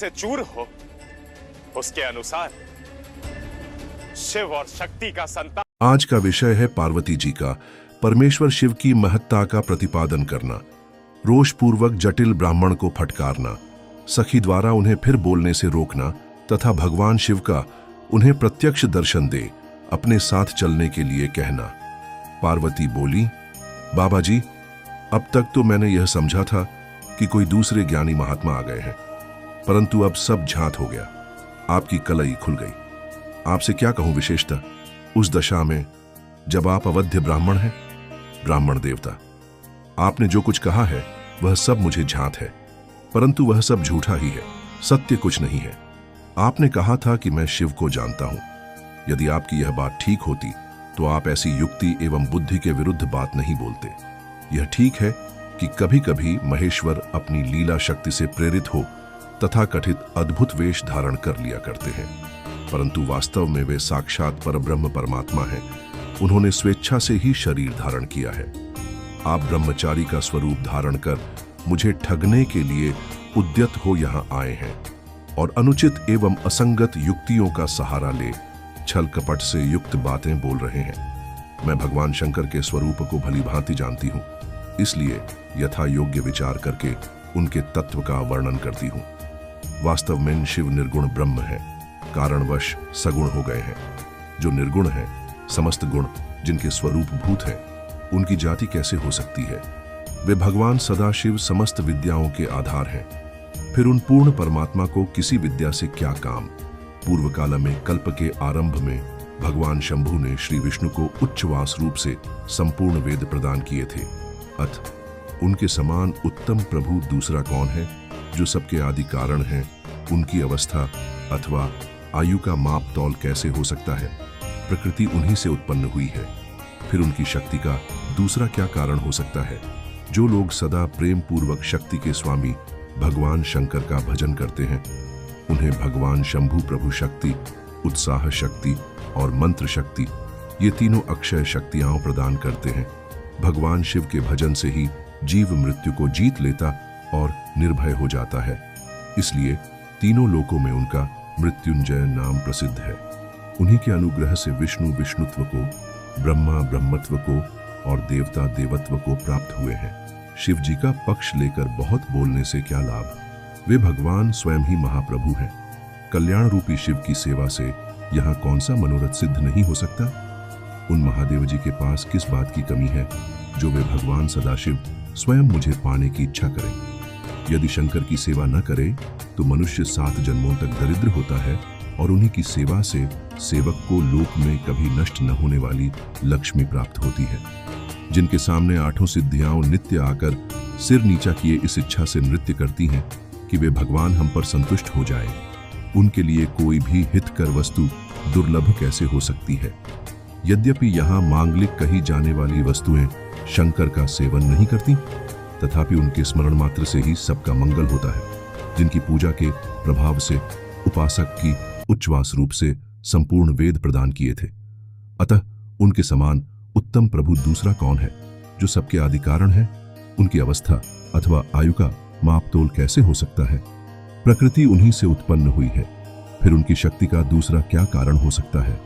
से चूर हो, उसके अनुसार शिव और शक्ति का संतान। आज का विषय है पार्वती जी का परमेश्वर शिव की महत्ता का प्रतिपादन करना, रोषपूर्वक जटिल ब्राह्मण को फटकारना, सखी द्वारा उन्हें फिर बोलने से रोकना तथा भगवान शिव का उन्हें प्रत्यक्ष दर्शन दे अपने साथ चलने के लिए कहना। पार्वती बोली, बाबा जी, अब तक तो मैंने यह समझा था कि कोई दूसरे ज्ञानी महात्मा आ गए हैं, परंतु अब सब झांत हो गया। आपकी कलई खुल गई। आपसे क्या कहूं विशेषता उस दशा में जब आप अवध्य ब्राह्मण हैं, ब्राह्मण देवता। आपने जो कुछ कहा है वह सब मुझे झांत है, परंतु वह सब झूठा ही है, सत्य कुछ नहीं है। आपने कहा था कि मैं शिव को जानता हूं। यदि आपकी यह बात ठीक होती तो आप ऐसी युक्ति एवं बुद्धि के विरुद्ध बात नहीं बोलते। यह ठीक है कि कभी कभी महेश्वर अपनी लीला शक्ति से प्रेरित हो तथा कथित अद्भुत वेश धारण कर लिया करते हैं, परंतु वास्तव में वे साक्षात परब्रह्म परमात्मा हैं। उन्होंने स्वेच्छा से ही शरीर धारण किया है। आप ब्रह्मचारी का स्वरूप धारण कर मुझे ठगने के लिए उद्यत हो यहाँ आए हैं और अनुचित एवं असंगत युक्तियों का सहारा ले छल कपट से युक्त बातें बोल रहे हैं। मैं भगवान शंकर के स्वरूप को भली भांति जानती हूँ, इसलिए यथा योग्य विचार करके उनके तत्व का वर्णन करती हूँ। वास्तव में शिव निर्गुण ब्रह्म है, कारणवश सगुण हो गए हैं। जो निर्गुण है, समस्त गुण जिनके स्वरूप भूत हैं, उनकी जाति कैसे हो सकती है? वे भगवान सदाशिव समस्त विद्याओं के आधार हैं। फिर उन पूर्ण परमात्मा को किसी विद्या से क्या काम? पूर्व काल में कल्प के आरंभ में भगवान शंभु ने श्री विष्णु को उच्चवास रूप से संपूर्ण वेद प्रदान किए थे। अथ उनके समान उत्तम प्रभु दूसरा कौन है? जो सबके आदि कारण है, उनकी अवस्था अथवा आयु का माप तौल कैसे हो सकता है? प्रकृति उन्हीं से उत्पन्न हुई है। फिर उनकी शक्ति का दूसरा क्या कारण हो सकता है? जो लोग सदा प्रेम पूर्वक शक्ति के स्वामी भगवान शंकर का भजन करते हैं, उन्हें भगवान शंभु प्रभु शक्ति, उत्साह शक्ति और मंत्र शक्ति, ये तीनों अक्षय शक्तियां प्रदान करते हैं। भगवान शिव के भजन से ही जीव मृत्यु को जीत लेता और निर्भय हो जाता है। इसलिए तीनों लोकों में उनका मृत्युंजय नाम प्रसिद्ध है। उन्हीं के अनुग्रह से विष्णु विष्णुत्व को, ब्रह्मा ब्रह्मत्व को और देवता देवत्व को प्राप्त हुए हैं। शिव जी का पक्ष लेकर बहुत बोलने से क्या लाभ? वे भगवान स्वयं ही महाप्रभु हैं। कल्याण रूपी शिव की सेवा से यहाँ कौन सा मनोरथ सिद्ध नहीं हो सकता? उन महादेव जी के पास किस बात की कमी है जो वे भगवान सदाशिव स्वयं मुझे पाने की इच्छा करें? यदि शंकर की सेवा न करे तो मनुष्य 7 जन्मों तक दरिद्र होता है और उन्हीं की सेवा से सेवक को लोक में कभी नष्ट न होने वाली लक्ष्मी प्राप्त होती है। जिनके सामने 8 सिद्धियां नित्य आकर सिर नीचा किए इस इच्छा से नृत्य करती हैं कि वे भगवान हम पर संतुष्ट हो जाए, उनके लिए कोई भी हितकर वस्तु दुर्लभ कैसे हो सकती है? यद्यपि यहाँ मांगलिक कही जाने वाली वस्तुएं शंकर का सेवन नहीं करती, तथापि उनके स्मरण मात्र से ही सबका मंगल होता है। जिनकी पूजा के प्रभाव से उपासक की उच्चवास रूप से संपूर्ण वेद प्रदान किए थे। अतः उनके समान उत्तम प्रभु दूसरा कौन है? जो सबके आदि कारण है, उनकी अवस्था अथवा आयु का मापतोल कैसे हो सकता है? प्रकृति उन्हीं से उत्पन्न हुई है। फिर उनकी शक्ति का दूसरा क्या कारण हो सकता है?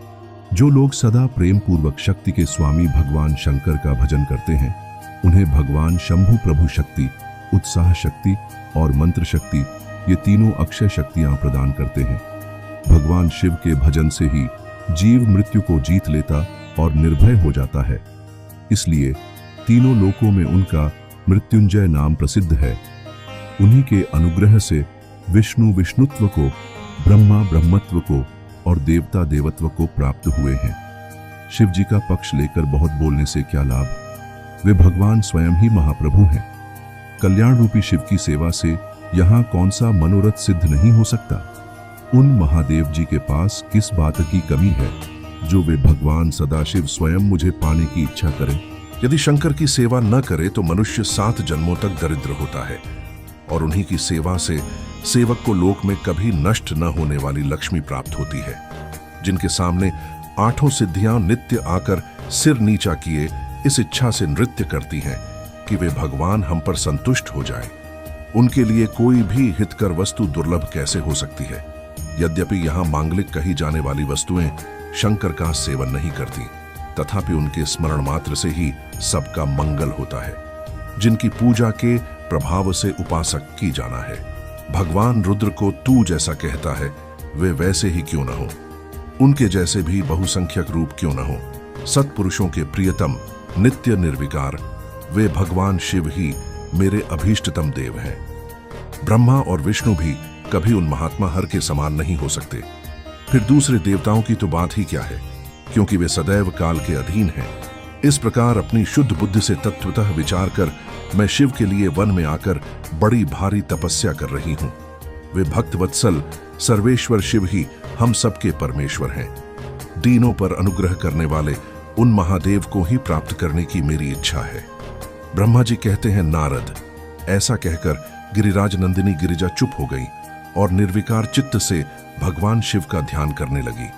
जो लोग सदा प्रेम पूर्वक शक्ति के स्वामी भगवान शंकर का भजन करते हैं, उन्हें भगवान शंभु प्रभु शक्ति, उत्साह शक्ति और मंत्र शक्ति, ये तीनों अक्षय शक्तियां प्रदान करते हैं। भगवान शिव के भजन से ही जीव मृत्यु को जीत लेता और निर्भय हो जाता है। इसलिए तीनों लोकों में उनका मृत्युंजय नाम प्रसिद्ध है। उन्हीं के अनुग्रह से विष्णु विष्णुत्व को, ब्रह्मा ब्रह्मत्व को और देवता देवत्व को प्राप्त हुए हैं। शिव जी का पक्ष लेकर बहुत बोलने से क्या लाभ? वे भगवान स्वयं ही महाप्रभु हैं। कल्याण रूपी शिव की सेवा से यहाँ कौन सा मनोरथ सिद्ध नहीं हो सकता? उन महादेव जी के पास किस बात की कमी है जो वे भगवान सदाशिव स्वयं मुझे पाने की इच्छा करें? यदि शंकर की सेवा न करे तो मनुष्य 7 जन्मों तक दरिद्र होता है और उन्हीं की सेवा से सेवक को लोक में कभी नष्ट न होने वाली लक्ष्मी प्राप्त होती है। जिनके सामने 8 सिद्धियां नित्य आकर सिर नीचा किए इस इच्छा से नृत्य करती हैं कि वे भगवान हम पर संतुष्ट हो जाएं, उनके लिए कोई भी हितकर वस्तु दुर्लभ कैसे हो सकती है। यद्यपि यहाँ मांगलिक कही जाने वाली वस्तुएं शंकर का सेवन नहीं करती, तथापि उनके स्मरण मात्र से ही सबका मंगल होता है। जिनकी पूजा के प्रभाव से उपासक की जाना है। भगवान रुद्र को तू जैसा कहता है, वे वैसे ही क्यों न हो, उनके जैसे भी बहुसंख्यक रूप क्यों न हो। सत्पुरुषों के प्रियतम नित्य निर्विकार वे भगवान शिव ही मेरे अभीष्टतम देव हैं। ब्रह्मा और विष्णु भी कभी उन महात्मा हर के समान नहीं हो सकते। फिर दूसरे देवताओं की तो बात ही क्या है, क्योंकि वे सदैव काल के अधीन हैं। इस प्रकार अपनी शुद्ध बुद्धि से तत्वतः विचार कर मैं शिव के लिए वन में आकर बड़ी भारी तपस्या कर रही हूं। वे भक्तवत्सल सर्वेश्वर शिव ही हम सबके परमेश्वर हैं। दीनों पर अनुग्रह करने वाले उन महादेव को ही प्राप्त करने की मेरी इच्छा है। ब्रह्मा जी कहते हैं, नारद। ऐसा कहकर गिरिराज नंदिनी गिरिजा चुप हो गई और निर्विकार चित्त से भगवान शिव का ध्यान करने लगी।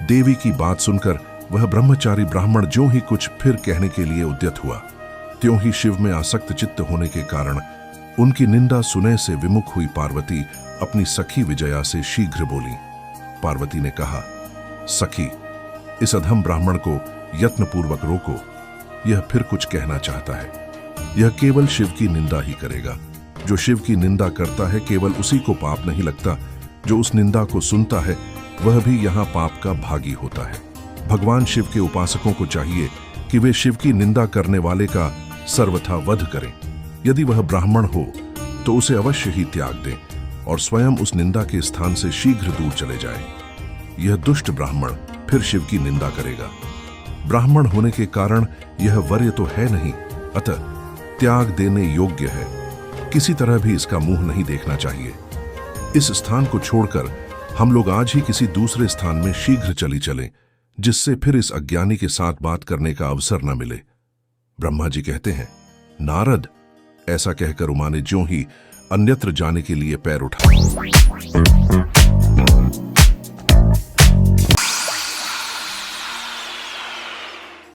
देवी की बात सुनकर वह ब्रह्मचारी ब्राह्मण ज्यों ही कुछ फिर कहने के लिए उद्यत हुआ, त्यों ही शिव में आसक्त चित्त होने के कारण उनकी निंदा सुने से विमुख हुई पार्वती अपनी सखी विजया से शीघ्र बोली। पार्वती ने कहा, सखी, इस अधम ब्राह्मण को यत्नपूर्वक रोको, यह फिर कुछ कहना चाहता है। यह केवल शिव की निंदा ही करेगा। जो शिव की निंदा करता है केवल उसी को पाप नहीं लगता, जो उस निंदा को सुनता है वह भी यहाँ पाप का भागी होता है। भगवान शिव के उपासकों को चाहिए कि वे शिव की निंदा करने वाले का सर्वथा वध करें। यदि वह ब्राह्मण हो तो उसे अवश्य ही त्याग दें और स्वयं उस निंदा के स्थान से शीघ्र दूर चले जाएं। यह दुष्ट ब्राह्मण फिर शिव की निंदा करेगा। ब्राह्मण होने के कारण यह वर्य तो है नहीं, अतः त्याग देने योग्य है। किसी तरह भी इसका मुंह नहीं देखना चाहिए। इस स्थान को छोड़कर हम लोग आज ही किसी दूसरे स्थान में शीघ्र चली चलें, जिससे फिर इस अज्ञानी के साथ बात करने का अवसर न मिले। ब्रह्मा जी कहते हैं, नारद। ऐसा कहकर उमा ने ज्यों ही अन्यत्र जाने के लिए पैर उठाए।